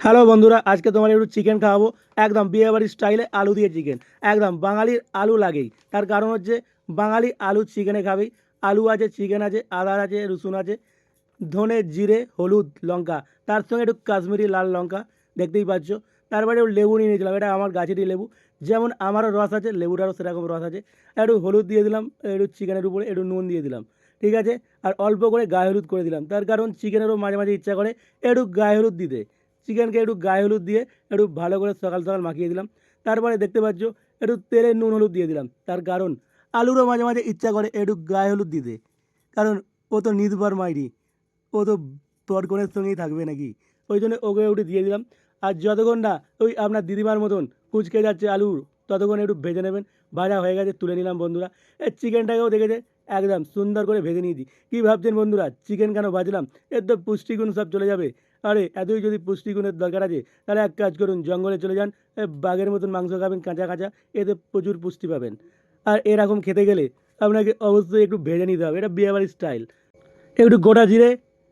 Hello বন্ধুরা, আজকে তোমার একটু চিকেন খাওয়াবো। একদম বিয়েবাড়ির স্টাইলে আলু দিয়ে চিকেন। একদম বাঙালির আলু লাগেই, তার কারণ হচ্ছে বাঙালি আলু চিকেনে খাবেই। আলু আছে, চিকেন আছে, আদা আছে, রসুন আছে, ধনে, জিরে, হলুদ, লঙ্কা, তার সঙ্গে একটু কাশ্মীরি লাল লঙ্কা, দেখতেই পাচ্ছ। তারপরে একটু লেবু নিয়ে নিয়েছিলাম, এটা আমার গাছেরই লেবু। যেমন আমারও রস আছে, লেবুটারও সেরকম রস আছে। একটু হলুদ দিয়ে দিলাম, একটু চিকেনের উপরে একটু নুন দিয়ে দিলাম, ঠিক আছে। আর অল্প করে গায়ে হলুদ করে দিলাম, তার কারণ চিকেনেরও মাঝে মাঝে ইচ্ছা করে একটু গায়ে হলুদ দিতে। চিকেনকে একটু গায়ে হলুদ দিয়ে একটু ভালো করে সকাল সকাল মাখিয়ে দিলাম। তারপরে দেখতে পাচ্ছ একটু তেলে নুন হলুদ দিয়ে দিলাম, তার কারণ আলুরও মাঝে মাঝে ইচ্ছা করে একটু গায়ে হলুদ দিতে। কারণ ও তো নির্ভর মাইরি, ও তো বরকনের সঙ্গেই থাকবে নাকি, ওই জন্য ওকে একটু দিয়ে দিলাম। আর যতক্ষণ না ওই আপনার দিদিমার মতন কুচকে যাচ্ছে আলু, ততক্ষণ একটু ভেজে নেবেন। ভাজা হয়ে গেছে, তুলে নিলাম বন্ধুরা। এই চিকেনটাকেও দেখেছে একদম সুন্দর করে ভেজে নিয়েছি। কী ভাবছেন বন্ধুরা, চিকেন কেন ভাজলাম? এর তো পুষ্টিগুণ সব চলে যাবে। আরে এতই যদি পুষ্টিগুণের দরকার আছে, তাহলে এক কাজ করুন, জঙ্গলে চলে যান, বাঘের মতন মাংস খাবেন কাঁচা কাঁচা, এতে প্রচুর পুষ্টি পাবেন। আর এরকম খেতে গেলে আপনাকে অবশ্যই একটু ভেজে নিতে হবে, এটা বিয়েবাড়ির স্টাইল। একটু গোটা জিরে,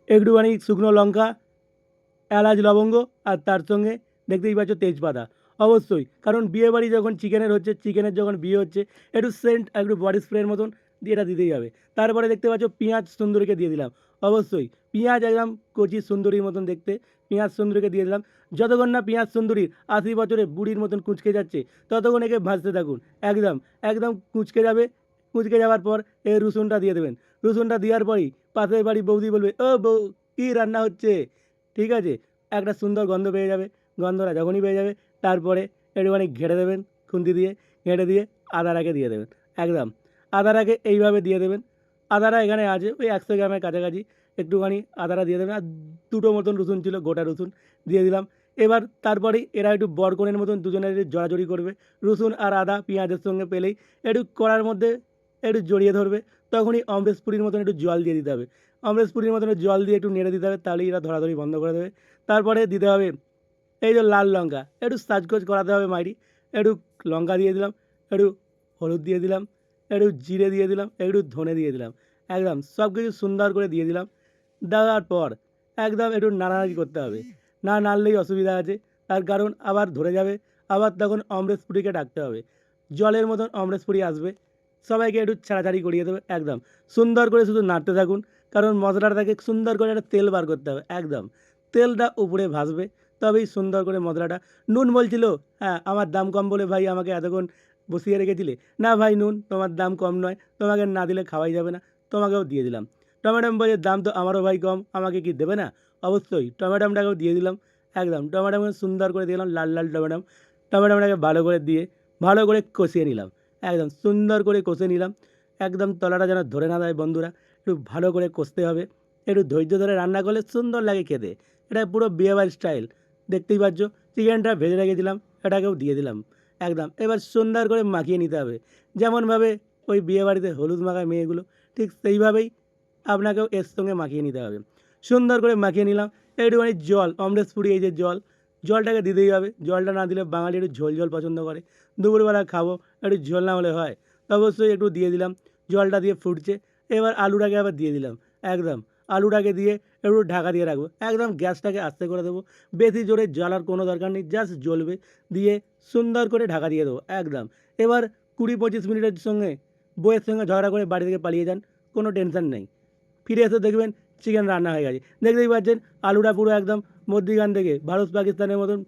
একটুখানি শুকনো লঙ্কা, এলাচ, লবঙ্গ, আর তার সঙ্গে দেখতেই পাচ্ছ তেজপাতা। অবশ্যই, কারণ বিয়ে বাড়ি যখন চিকেনের হচ্ছে, চিকেনের যখন বিয়ে হচ্ছে, একটু সেন্ট, একটু বডি স্প্রের মতন দিয়ে এটা দিতেই হবে। তারপরে দেখতে পাচ্ছ পেঁয়াজ সুন্দরীকে দিয়ে দিলাম। অবশ্যই পেঁয়াজ একদম কচি সুন্দরীর মতন দেখতে, পেঁয়াজ সুন্দরীকে দিয়ে দিলাম। যতক্ষণ না পেঁয়াজ সুন্দরীর 80 বছরে বুড়ির মতন কুঁচকে যাচ্ছে, ততক্ষণ একে ভাজতে থাকুন। একদম একদম কুঁচকে যাবে। কুঁচকে যাওয়ার পর এই রসুনটা দিয়ে দেবেন। রসুনটা দেওয়ার পরই পাশের বাড়ি বৌদি বলবে, ও বউ, কী রান্না হচ্ছে, ঠিক আছে। একটা সুন্দর গন্ধ পেয়ে যাবে। গন্ধটা যখনই পেয়ে যাবে, তারপরে একটুখানি ঘেঁটে দেবেন, খুন্তি দিয়ে ঘেঁটে দিয়ে আদাটাকে দিয়ে দেবেন। একদম আদাটাকে এইভাবে দিয়ে দেবেন। আদাটা এখানে আছে ওই 100 গ্রামের কাছাকাছি। একটুখানি আদাটা দিয়ে দেবেন। আর দুটো মতন রসুন ছিল, গোটা রসুন দিয়ে দিলাম। এবার তারপরেই এরা একটু বরকনের মতন দুজনে একটু জড়াজড়ি করবে। রসুন আর আদা পেঁয়াজের সঙ্গে পেলেই একটু কড়ার মধ্যে একটু জড়িয়ে ধরবে। তখনই অমরেশ পুরীর মতন একটু জল দিয়ে দিতে হবে। অমরেশ পুরীর মতন একটু জল দিয়ে একটু নেড়ে দিতে হবে, তাহলেই এরা ধরাধরি বন্ধ করে দেবে। তারপরে দিতে হবে এই যে লাল লঙ্কা, একটু সাজগোজ করাতে হবে মাইরি। একটু লঙ্কা দিয়ে দিলাম, একটু হলুদ দিয়ে দিলাম, একটু জিরে দিয়ে দিলাম, একটু ধনে দিয়ে দিলাম। একদম সব কিছু সুন্দর করে দিয়ে দিলাম। দেওয়ার পর একদম একটু নাড়ানাড়ি করতে হবে, না নাড়লেই অসুবিধা আছে। তার কারণ আবার ধরে যাবে। আবার তখন অমরেশ পুরীকে ডাকতে হবে, জলের মতন অমরেশ পুরী আসবে। সবাইকে একটু ছাড়াছাড়ি করিয়ে দেবে। একদম সুন্দর করে শুধু নাড়তে থাকুন, কারণ মশলাটাকে সুন্দর করে একটা তেল বার করতে হবে। একদম তেলটা উপরে ভাসবে, তবেই সুন্দর করে মশলাটা। নুন বলছিল, হ্যাঁ আমার দাম কম বলে ভাই আমাকে এতক্ষণ বসিয়ে রেখেছিলে। না ভাই, নুন তোমার দাম কম নয়, তোমাকে না দিলে খাওয়াই যাবে না, তোমাকেও দিয়ে দিলাম। টমেটো বলে, দাম তো আমারও ভাই কম, আমাকে কি দেবে না? অবশ্যই টমেটোটাকেও দিয়ে দিলাম। একদম টমেটো সুন্দর করে দিলাম, লাল লাল টমেটো। টমেটোটাকে ভালো করে দিয়ে ভালো করে কষিয়ে নিলাম। একদম সুন্দর করে কষে নিলাম। একদম তলাটা যেন ধরে না দেয় বন্ধুরা, একটু ভালো করে কষতে হবে। একটু ধৈর্য ধরে রান্না করলে সুন্দর লাগে খেতে। এটা পুরো বিয়েবাড়ির স্টাইল, দেখতেই পাচ্ছ। চিকেনটা ভেজে রেখেছিলাম, এটাকেও দিয়ে দিলাম। একদম এবার সুন্দর করে মাখিয়ে নিতে হবে, যেমনভাবে ওই বিয়েবাড়িতে হলুদ মাখায় মেয়েগুলো, ঠিক সেইভাবেই আপনাকেও এর সঙ্গে মাখিয়ে নিতে হবে। সুন্দর করে মাখিয়ে নিলাম। একটুখানি জল, অমরেশ পুরি এই যে জল, জলটাকে দিতেই হবে। জলটা না দিলে বাঙালি একটু ঝোল ঝোল পছন্দ করে, দুপুরবেলা খাবো, একটু ঝোল না হলে হয়। তো অবশ্যই একটু দিয়ে দিলাম। জলটা দিয়ে ফুটছে, এবার আলুটাকে আবার দিয়ে দিলাম। একদম আলুটাকে দিয়ে একটু ঢাকা দিয়ে রাখবো। একদম গ্যাসটাকে আস্তে করে দেবো, বেশি জোরে জ্বালার কোনো দরকার নেই, জাস্ট জ্বলবে। দিয়ে সুন্দর করে ঢাকা দিয়ে দেবো। একদম এবার 20-25 মিনিটের সঙ্গে বইয়ের সঙ্গে ঝগড়া করে বাড়ি থেকে পালিয়ে যান, কোনো টেনশন নেই। ফিরে এসে দেখবেন চিকেন রান্না হয়ে গেছে। দেখতেই পাচ্ছেন আলুটা পুরো একদম মধ্যিখান থেকে ভারত পাকিস্তানের মতন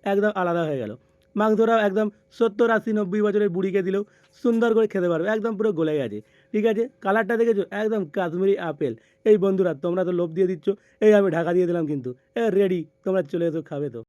একদম আলাদা হয়ে গেল। মাংসটাও একদম 70-80-90 বছরের বুড়িকে দিলেও সুন্দর করে খেতে পারবে, একদম পুরো গলে গেছে। ঠিক আছে, কালারটা দেখেছো একদম কাশ্মীরি আপেল। এই বন্ধুরা তোমরা তো লোভ দিয়ে দিচ্ছ, এই আমি ঢাকা দিয়ে দিলাম কিন্তু রেডি, তোমরা চলে এসো, খাবে তো।